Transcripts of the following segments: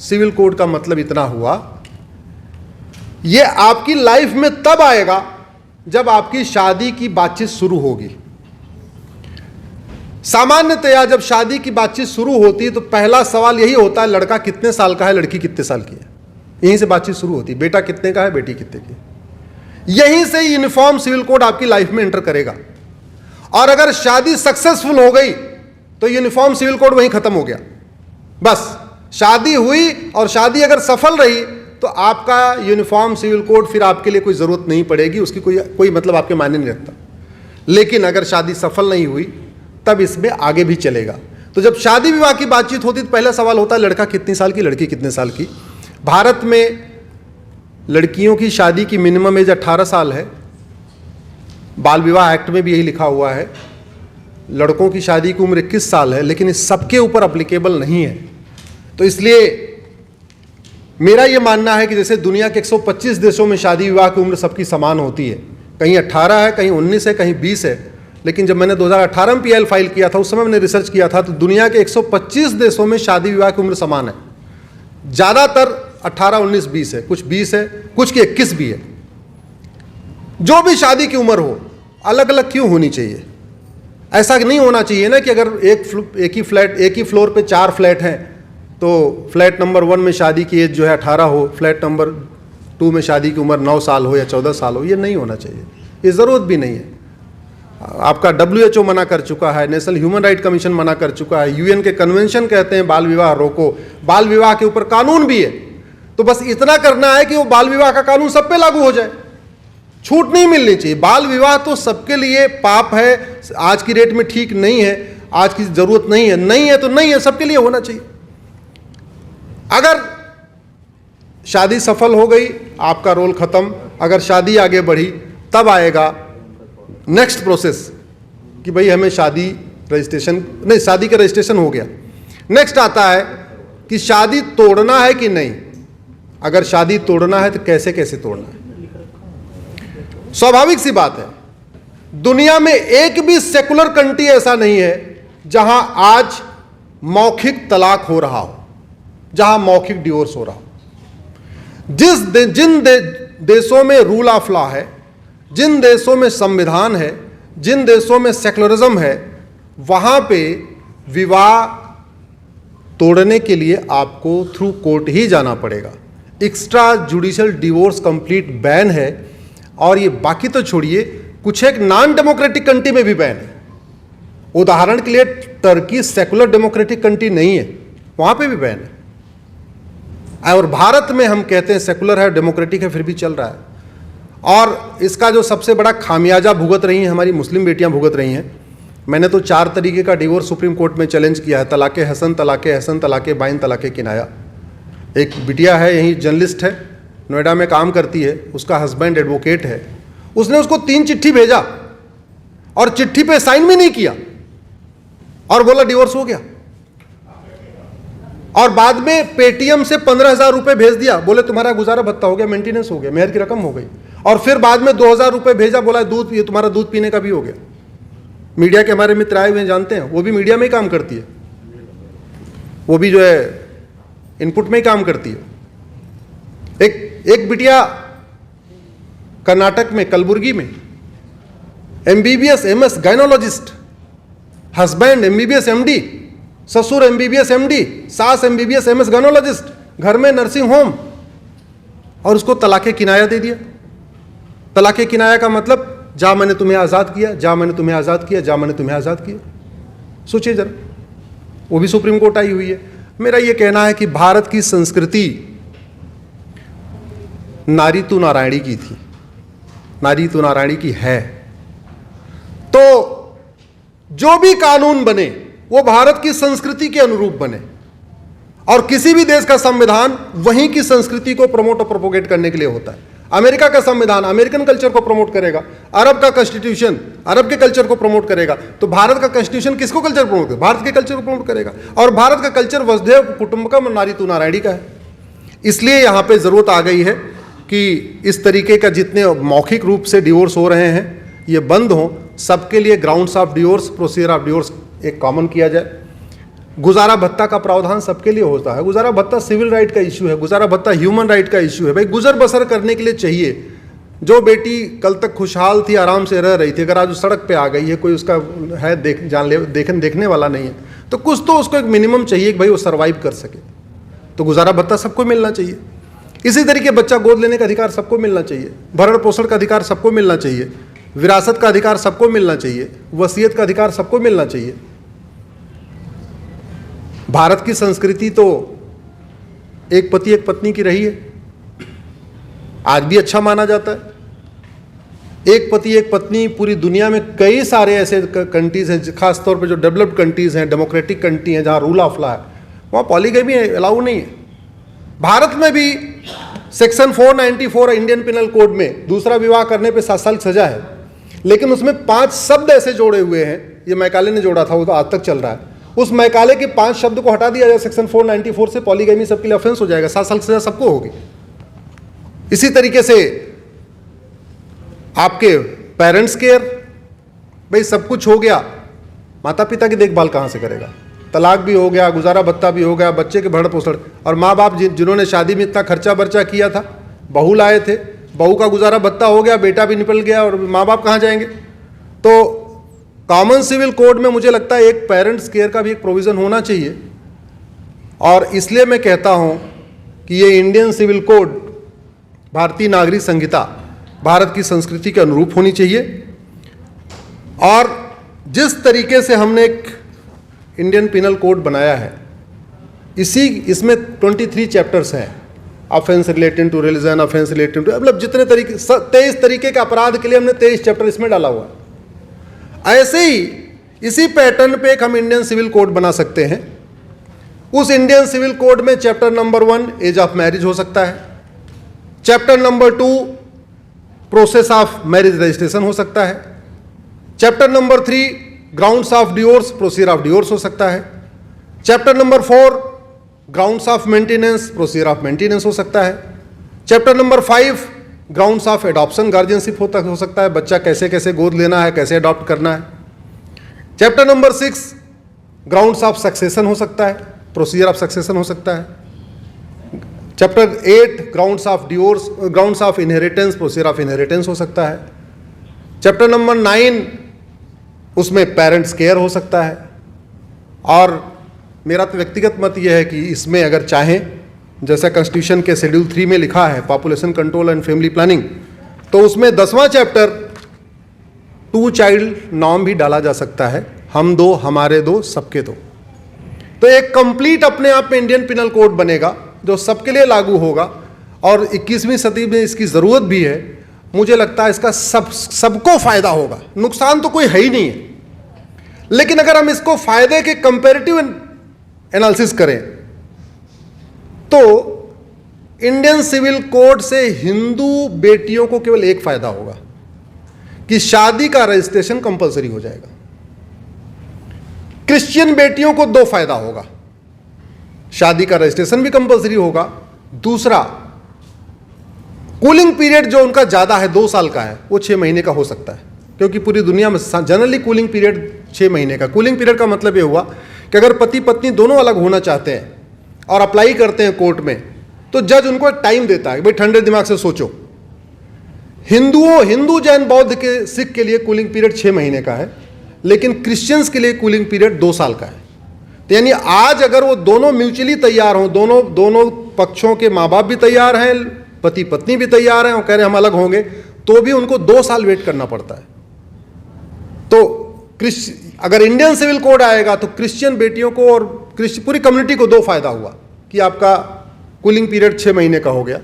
Civil code का मतलब इतना हुआ, ये आपकी लाइफ में तब आएगा जब आपकी शादी की बातचीत शुरू होगी। सामान्यतया जब शादी की बातचीत शुरू होती है तो पहला सवाल यही होता है, लड़का कितने साल का है, लड़की कितने साल की है। यहीं से बातचीत शुरू होती है, बेटा कितने का है, बेटी कितने की है। यहीं से यूनिफॉर्म सिविल कोड आपकी लाइफ में एंटर करेगा। और अगर शादी सक्सेसफुल हो गई तो यूनिफॉर्म सिविल कोड वहीं खत्म हो गया। बस शादी हुई और शादी अगर सफल रही तो आपका यूनिफॉर्म सिविल कोड फिर आपके लिए कोई ज़रूरत नहीं पड़ेगी, उसकी कोई मतलब आपके मायने नहीं रखता। लेकिन अगर शादी सफल नहीं हुई तब इसमें आगे भी चलेगा। तो जब शादी विवाह की बातचीत होती तो पहला सवाल होता है लड़का कितनी साल की, लड़की कितने साल की। भारत में लड़कियों की शादी की मिनिमम एज 18 साल है। बाल विवाह एक्ट में भी यही लिखा हुआ है। लड़कों की शादी की उम्र 21 साल है, लेकिन इस सबके ऊपर अप्लीकेबल नहीं है। तो इसलिए मेरा यह मानना है कि जैसे दुनिया के 125 देशों में शादी विवाह की उम्र सबकी समान होती है, कहीं 18 है, कहीं 19 है, कहीं 20 है। लेकिन जब मैंने 2018 में PIL फाइल किया था, उस समय मैंने रिसर्च किया था, तो दुनिया के 125 देशों में शादी विवाह की उम्र समान है। ज़्यादातर 18, 19, 20 है, कुछ 20 है, कुछ की 21 भी है। जो भी शादी की उम्र हो, अलग अलग क्यों होनी चाहिए? ऐसा नहीं होना चाहिए ना कि अगर एक ही फ्लोर पे 4 फ्लैट हैं तो फ्लैट नंबर 1 में शादी की एज जो है 18 हो, फ्लैट नंबर 2 में शादी की उम्र 9 साल हो या 14 साल हो। ये नहीं होना चाहिए, ये ज़रूरत भी नहीं है। आपका WHO मना कर चुका है, नेशनल ह्यूमन राइट कमीशन मना कर चुका है, UN के कन्वेंशन कहते हैं बाल विवाह रोको, बाल विवाह के ऊपर कानून भी है। तो बस इतना करना है कि वो बाल विवाह का कानून सब पे लागू हो जाए, छूट नहीं मिलनी चाहिए। बाल विवाह तो सबके लिए पाप है, आज की डेट में ठीक नहीं है, आज की जरूरत नहीं है, नहीं है तो नहीं है, सबके लिए होना चाहिए। अगर शादी सफल हो गई, आपका रोल खत्म। अगर शादी आगे बढ़ी तब आएगा नेक्स्ट प्रोसेस कि भाई हमें शादी का रजिस्ट्रेशन हो गया। नेक्स्ट आता है कि शादी तोड़ना है कि नहीं। अगर शादी तोड़ना है तो कैसे कैसे तोड़ना है। स्वाभाविक सी बात है, दुनिया में एक भी सेकुलर कंट्री ऐसा नहीं है जहां आज मौखिक तलाक हो रहा हो, जहां मौखिक डिवोर्स हो रहा हो। जिन देशों में रूल ऑफ लॉ है, जिन देशों में संविधान है, जिन देशों में सेकुलरिज्म है, वहां पे विवाह तोड़ने के लिए आपको थ्रू कोर्ट ही जाना पड़ेगा। Extra judicial divorce complete ban है। और ये बाकी तो छोड़िए, कुछ एक नॉन डेमोक्रेटिक कंट्री में भी बैन है। उदाहरण के लिए टर्की सेकुलर डेमोक्रेटिक कंट्री नहीं है, वहां पे भी बैन है। और भारत में हम कहते हैं सेकुलर है, डेमोक्रेटिक है, फिर भी चल रहा है। और इसका जो सबसे बड़ा खामियाजा भुगत रही हैं हमारी मुस्लिम बेटियां भुगत रही हैं। मैंने तो 4 तरीके का डिवोर्स सुप्रीम कोर्ट में चैलेंज किया है, तलाक़े हसन, तलाक़े हसन, तलाक़े बाइन, तलाक़े किनाया। एक बिटिया है, यहीं जर्नलिस्ट है, नोएडा में काम करती है, उसका हस्बैंड एडवोकेट है। उसने उसको 3 चिट्ठी भेजा और चिट्ठी पे साइन भी नहीं किया और बोला डिवोर्स हो गया। और बाद में पेटीएम से 15,000 रुपये भेज दिया, बोले तुम्हारा गुजारा भत्ता हो गया, मेंटेनेंस हो गया, मेहर की रकम हो गई। और फिर बाद में 2,000 रुपये भेजा, बोला दूध, ये तुम्हारा दूध पीने का भी हो गया। मीडिया के हमारे मित्र आए हुए जानते हैं, वो भी मीडिया में ही काम करती है, वो भी जो है इनपुट में ही काम करती है। एक बिटिया कर्नाटक में कलबुर्गी में MBBS MS gynaecologist, husband MBBS MD, ससुर MBBS MD, सास MBBS MS गायनोलॉजिस्ट, घर में नर्सिंग होम, और उसको तलाक़े किनाया दे दिया। तलाक़े किनाया का मतलब जा मैंने तुम्हें आज़ाद किया, जा मैंने तुम्हें आज़ाद किया, जा मैंने तुम्हें आज़ाद किया। सोचिए जरा, वो भी सुप्रीम कोर्ट आई हुई है। मेरा ये कहना है कि भारत की संस्कृति नारी तू नारायणी की थी, नारी तू नारायणी की है। तो जो भी कानून बने वो भारत की संस्कृति के अनुरूप बने। और किसी भी देश का संविधान वहीं की संस्कृति को प्रमोट और प्रोपोगेट करने के लिए होता है। अमेरिका का संविधान अमेरिकन कल्चर को प्रमोट करेगा, अरब का कॉन्स्टिट्यूशन अरब के कल्चर को प्रमोट करेगा। तो भारत का कॉन्स्टिट्यूशन किसको कल्चर प्रमोट करेगा? भारत के कल्चर को प्रमोट करेगा। और भारत का कल्चर वसुधैव कुटुंबकम नारी तू नारायणी का है। इसलिए यहाँ पे ज़रूरत आ गई है कि इस तरीके का जितने मौखिक रूप से डिवोर्स हो रहे हैं ये बंद हों। सबके लिए grounds of divorce, procedure of divorce एक कॉमन किया जाए। गुजारा भत्ता का प्रावधान सबके लिए होता है। गुजारा भत्ता सिविल राइट का इशू है, गुजारा भत्ता ह्यूमन राइट का इशू है। भाई गुजर बसर करने के लिए चाहिए। जो बेटी कल तक खुशहाल थी, आराम से रह रही थी, अगर आज सड़क पे आ गई है, कोई उसका है देखने वाला नहीं है, तो कुछ तो उसको एक मिनिमम चाहिए कि भाई वो सर्वाइव कर सके। तो गुजारा भत्ता सबको मिलना चाहिए। इसी तरीके बच्चा गोद लेने का अधिकार सबको मिलना चाहिए, भरण पोषण का अधिकार सबको मिलना चाहिए, विरासत का अधिकार सबको मिलना चाहिए, वसीयत का अधिकार सबको मिलना चाहिए। भारत की संस्कृति तो एक पति एक पत्नी की रही है, आज भी अच्छा माना जाता है। एक पति एक पत्नी पूरी दुनिया में कई सारे ऐसे कंट्रीज हैं, खासतौर पे जो डेवलप्ड कंट्रीज हैं, डेमोक्रेटिक कंट्री हैं, जहाँ रूल ऑफ लॉ है, वहाँ पॉलीगैमी अलाउ नहीं है। भारत में भी सेक्शन 494 इंडियन पिनल कोड में दूसरा विवाह करने पे 7 साल सजा है, लेकिन उसमें 5 शब्द ऐसे जोड़े हुए हैं, ये मैकाले ने जोड़ा था, वो तो आज तक चल रहा है। उस मैकाले के 5 शब्द को हटा दिया जाए सेक्शन 494 से, पॉलीगैमी सबके लिए ऑफेंस हो जाएगा, 7 साल सजा सबको होगी। इसी तरीके से आपके पेरेंट्स केयर, भाई सब कुछ हो गया, माता पिता की देखभाल कहाँ से करेगा? तलाक भी हो गया, गुजारा भत्ता भी हो गया, बच्चे के भरण पोषण, और माँ बाप जिन्होंने शादी में इतना खर्चा बर्चा किया था, बहू लाए थे, बहू का गुजारा भत्ता हो गया, बेटा भी निकल गया, और माँ बाप कहाँ जाएंगे? तो कॉमन सिविल कोड में मुझे लगता है एक पेरेंट्स केयर का भी एक प्रोविज़न होना चाहिए। और इसलिए मैं कहता हूँ कि ये इंडियन सिविल कोड, भारतीय नागरिक संहिता, भारत की संस्कृति के अनुरूप होनी चाहिए। और जिस तरीके से हमने एक इंडियन पिनल कोड बनाया है, इसमें 23 चैप्टर्स हैं, offence related to religion, offence related to, मतलब जितने तरीके 23 तरीके के अपराध के लिए हमने 23 चैप्टर इसमें डाला हुआ है। ऐसे ही इसी पैटर्न पे एक हम इंडियन सिविल कोड बना सकते हैं। उस इंडियन सिविल कोड में chapter number 1 age of marriage हो सकता है, chapter number 2 process of marriage registration हो सकता है, chapter number 3 grounds of divorce, procedure of divorce हो सकता है, chapter number 4 grounds of maintenance, procedure of maintenance हो सकता है, chapter number 5 grounds of adoption, guardianship हो सकता है, बच्चा कैसे कैसे गोद लेना है, कैसे अडॉप्ट करना है, chapter number 6 grounds of succession हो सकता है, प्रोसीजर ऑफ सक्सेशन हो सकता है, chapter 8 grounds of divorce, grounds of inheritance, procedure of inheritance हो सकता है, चैप्टर नंबर 9 उसमें पेरेंट्स केयर हो सकता है। और मेरा तो व्यक्तिगत मत यह है कि इसमें अगर चाहें, जैसा कॉन्स्टिट्यूशन के शेड्यूल 3 में लिखा है population control and family planning, तो उसमें 10वां चैप्टर 2 चाइल्ड नॉर्म भी डाला जा सकता है, हम दो, हमारे दो, सबके दो। तो एक कंप्लीट अपने आप में इंडियन पिनल कोड बनेगा जो सबके लिए लागू होगा, और 21वीं सदी में इसकी ज़रूरत भी है। मुझे लगता है इसका सबको फायदा होगा, नुकसान तो कोई है ही नहीं है। लेकिन अगर हम इसको फायदे के कंपैरेटिव एनालिसिस करें तो इंडियन सिविल कोड से हिंदू बेटियों को केवल एक फायदा होगा कि शादी का रजिस्ट्रेशन कंपलसरी हो जाएगा। क्रिश्चियन बेटियों को 2 फायदा होगा, शादी का रजिस्ट्रेशन भी कंपलसरी होगा, दूसरा कूलिंग पीरियड जो उनका ज़्यादा है 2 साल का है, वो 6 महीने का हो सकता है, क्योंकि पूरी दुनिया में जनरली कूलिंग पीरियड 6 महीने का। कूलिंग पीरियड का मतलब ये हुआ कि अगर पति पत्नी दोनों अलग होना चाहते हैं और अप्लाई करते हैं कोर्ट में, तो जज उनको एक टाइम देता है, भाई ठंडे दिमाग से सोचो। हिंदू, जैन, बौद्ध के, सिख के लिए कूलिंग पीरियड 6 महीने का है, लेकिन क्रिश्चियंस के लिए कूलिंग पीरियड 2 साल का है। तो यानी आज अगर वो दोनों म्यूचुअली तैयार हों, दोनों पक्षों के माँ बाप भी तैयार हैं, पति पत्नी भी तैयार हैं और कह रहे हम अलग होंगे, तो भी उनको 2 साल वेट करना पड़ता है। तो अगर इंडियन सिविल कोड आएगा तो क्रिश्चियन बेटियों को और पूरी कम्युनिटी को 2 फायदा हुआ कि आपका कूलिंग पीरियड 6 महीने का हो गया।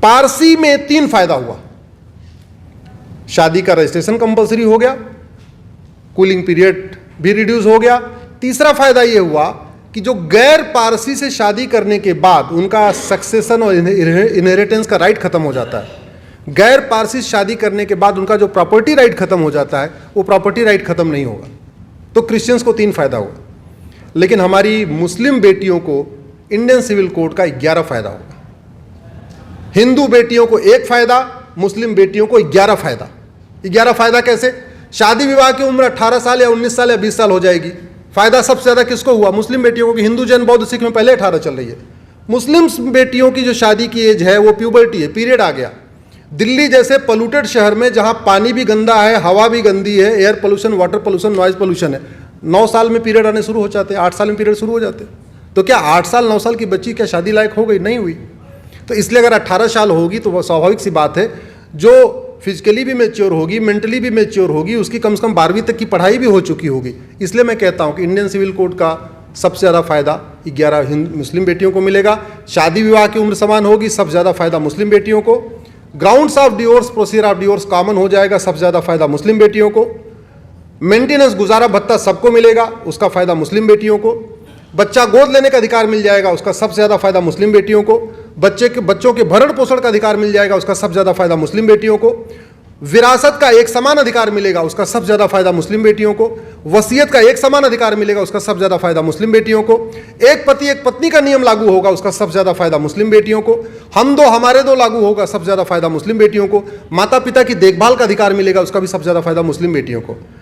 पारसी में 3 फायदा हुआ, शादी का रजिस्ट्रेशन कंपलसरी हो गया, कूलिंग पीरियड भी रिड्यूस हो गया। तीसरा फायदा यह हुआ कि जो गैर पारसी से शादी करने के बाद उनका सक्सेशन और इनहेरिटेंस का राइट खत्म हो जाता है। गैर पारसी शादी करने के बाद उनका जो प्रॉपर्टी राइट खत्म हो जाता है, वो प्रॉपर्टी राइट खत्म नहीं होगा। तो क्रिश्चियंस को 3 फायदा हुआ, लेकिन हमारी मुस्लिम बेटियों को इंडियन सिविल कोड का 11 फायदा होगा। हिंदू बेटियों को 1 फायदा, मुस्लिम बेटियों को 11 फायदा। 11 फायदा कैसे? शादी विवाह की उम्र 18 साल या 19 साल या 20 साल हो जाएगी, फायदा सबसे ज्यादा किसको हुआ? मुस्लिम बेटियों को। कि हिंदू, जैन, बौद्ध, सिख में पहले 18 चल रही है। मुस्लिम बेटियों की जो शादी की एज है वो प्यूबर्टी है, पीरियड आ गया। दिल्ली जैसे पोल्यूटेड शहर में जहां पानी भी गंदा है, हवा भी गंदी है, air pollution, water pollution, noise pollution है, 9 साल में पीरियड आने शुरू हो जाते हैं, 8 साल में पीरियड शुरू हो जाते हैं। तो क्या 8 साल 9 साल की बच्ची क्या शादी लायक हो गई? नहीं हुई। तो इसलिए अगर 18 साल होगी तो वह स्वाभाविक सी बात है, जो फिजिकली भी मैच्योर होगी, मेंटली भी मैच्योर होगी, उसकी कम से कम 12वीं तक की पढ़ाई भी हो चुकी होगी। इसलिए मैं कहता हूं कि इंडियन सिविल कोड का सबसे ज़्यादा फायदा 11 मुस्लिम बेटियों को मिलेगा। शादी विवाह की उम्र समान होगी, सबसे ज़्यादा फायदा मुस्लिम बेटियों को। Grounds of divorce, procedure of divorce common हो जाएगा, सबसे ज़्यादा फायदा मुस्लिम बेटियों को। मेंटेनेंस, गुजारा भत्ता सबको मिलेगा, उसका फायदा मुस्लिम बेटियों को। बच्चा गोद लेने का अधिकार मिल जाएगा, उसका सबसे ज़्यादा फायदा मुस्लिम बेटियों को। बच्चों के भरण पोषण का अधिकार मिल जाएगा, उसका सबसे ज़्यादा फायदा मुस्लिम बेटियों को। विरासत का एक समान अधिकार मिलेगा, उसका सबसे ज़्यादा फायदा मुस्लिम बेटियों को। वसीयत का एक समान अधिकार मिलेगा, उसका सबसे ज़्यादा फायदा मुस्लिम बेटियों को। एक पति एक पत्नी का नियम लागू होगा, उसका सबसे ज़्यादा फायदा मुस्लिम बेटियों को। हम दो हमारे दो लागू होगा, सबसे ज़्यादा फायदा मुस्लिम बेटियों को। माता पिता की देखभाल का अधिकार मिलेगा, उसका भी सबसे ज़्यादा फायदा मुस्लिम बेटियों को।